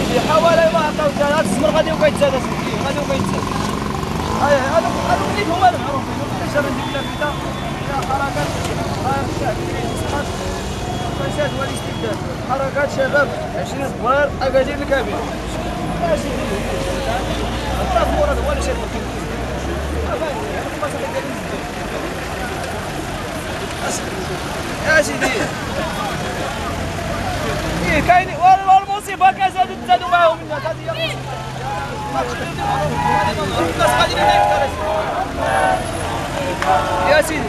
اسيدي حوالي ما عطاوش هذا السمر غادي وكيتزاد اسيدي غادي وكيتزاد. هادو اللي هما المعروفين وكل شهر ندير لافته فيها حركات الشعب كيتسقط الفساد والاستبداد. حركات شباب 20 صغار اكادير الكبير اسيدي الطرف مراد هو اللي شاد يا سيدي. إيه كاين والمصيبة زادوا معاهم الناس هذه هي الناس غاديين هناك يا سيدي.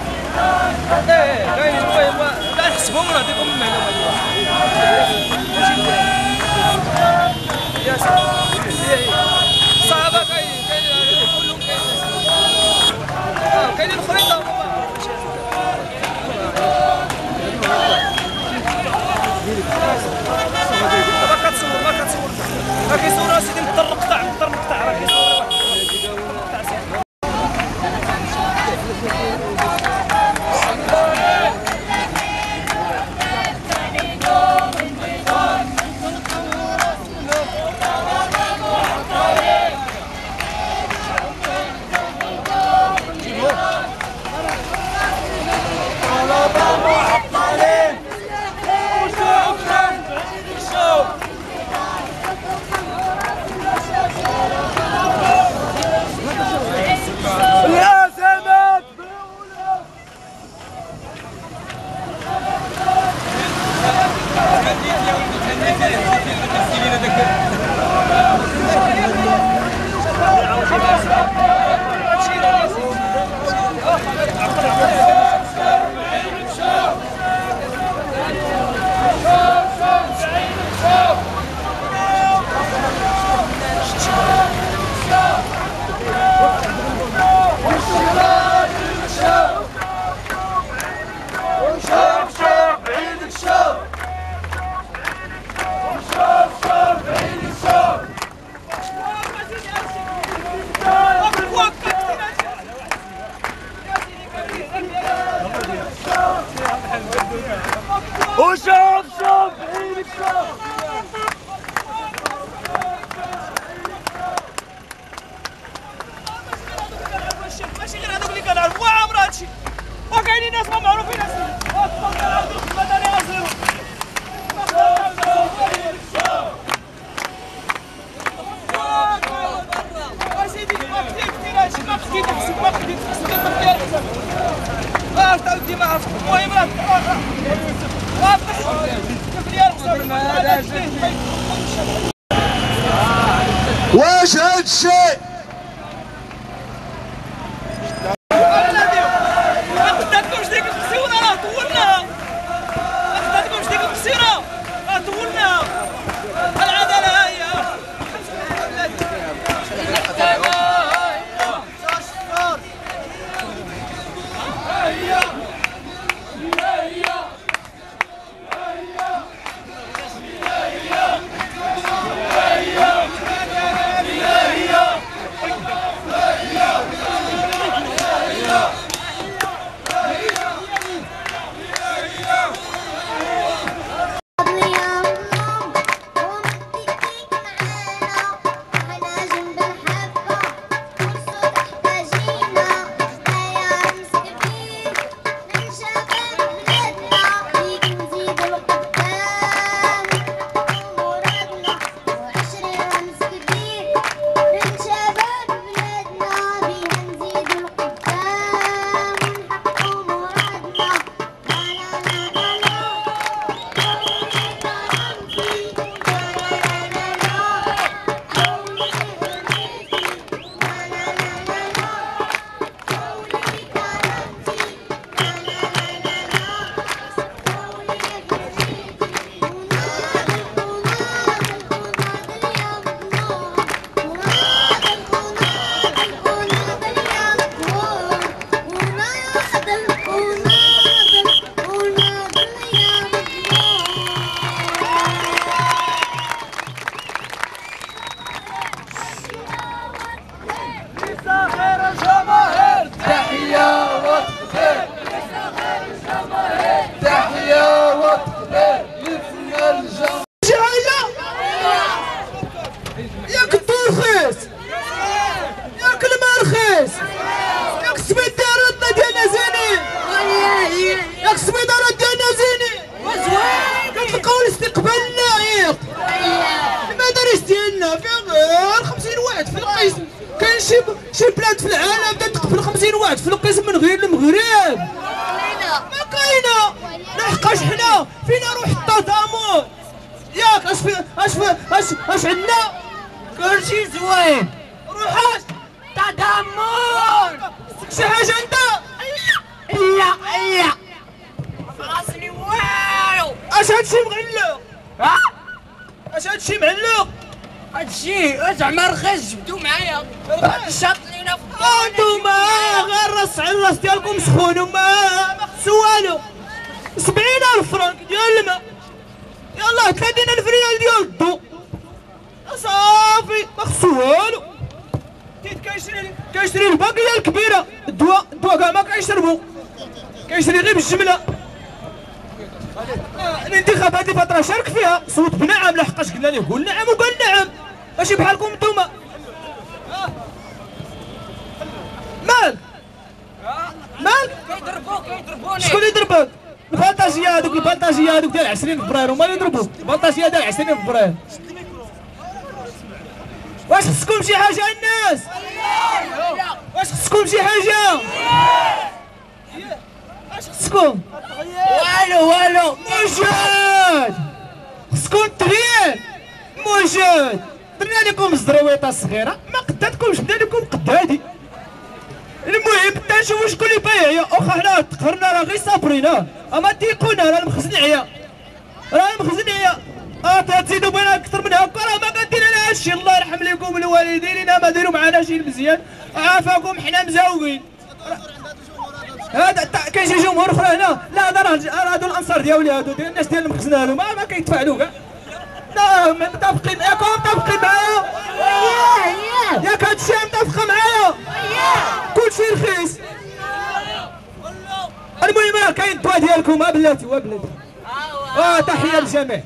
إيه كاين المهم لا نحسبهم ونعطيكم المعلومات يا سيدي. الصحابة كاين كلهم كاينين الاخرين ما كتصور ما كيصوروا اسيدي مضطر نقطع راه كيصوروا ماشي غير هذوك اللي كنعرفوا عامر هادشي وكاينين ناس ما معروفين اسيدي اسيدي ما كدير هادشي ما بديت تحسب ما بديت تحسب ما دير حساب تعاودي ما عرفت المهم واش هاد الشيء بلاد في العالم تقتل 50 واحد في القسم من غير المغرب. ما كاينه لحقاش حنا فينا روح التضامن ياك. اش عندنا كلشي زوين. روحاش تضامن شي حاجه انت. لا راسني والو. اش هادشي مغلق؟ اش هادشي معلق؟ هادشي زعما رخيص. جبدو معايا الشاط لينا في انتوما غير الراس ديالكم سخون وما خصو والو. 70,000 فرنك ديال الماء، يلاه 30,000 ريال ديال الضو صافي ما خصو والو. كيشري الباقيه الكبيره. الدواء كاع ما كيشربو، كيشري غير بالجمله. الانتخابات هذه فتره شارك فيها، صوت بنعم لحقاش قلنا ليه قول نعم وقال نعم. ماشي بحالكم نتوما. مال كيضربوني. شكون اللي ضربك؟ البلطاجيه هذوك ديال 20 فبراير هما اللي ضربوك. البلطاجيه ديال 20 فبراير. واش خصكم شي حاجه الناس؟ واش خصكم شي حاجه؟ اش خصكم؟ والو موجود. خصكم التغيير موجود. درنا لكم الزرويطه الصغيره ما قداتكمش، بدنا لكم قدادي. المهم حتى نشوفوا شكون اللي بايع. واخا حنا تقهرنا راه غير صابرين، اما تيقونا راه المخزن عيا. تزيدوا بينا اكثر من هكا راه ما كدير لنا هادشي. الله يرحم لكم الوالدين ما داروا معنا شي مزيان، عافاكم حنا مزاوقين. هذا كاين شي جمهور اخرى هنا. لا هادو الانصار ديالي، هادو ديال الناس ديال المخزن هادو ما كيتفاعلوا كاع. لا متفقين ياك معايا؟ ياك هادشي متفقه معايا؟ كلشي رخيص. المهم كاين الدواء ديالكم بلاتي تحيه للجميع.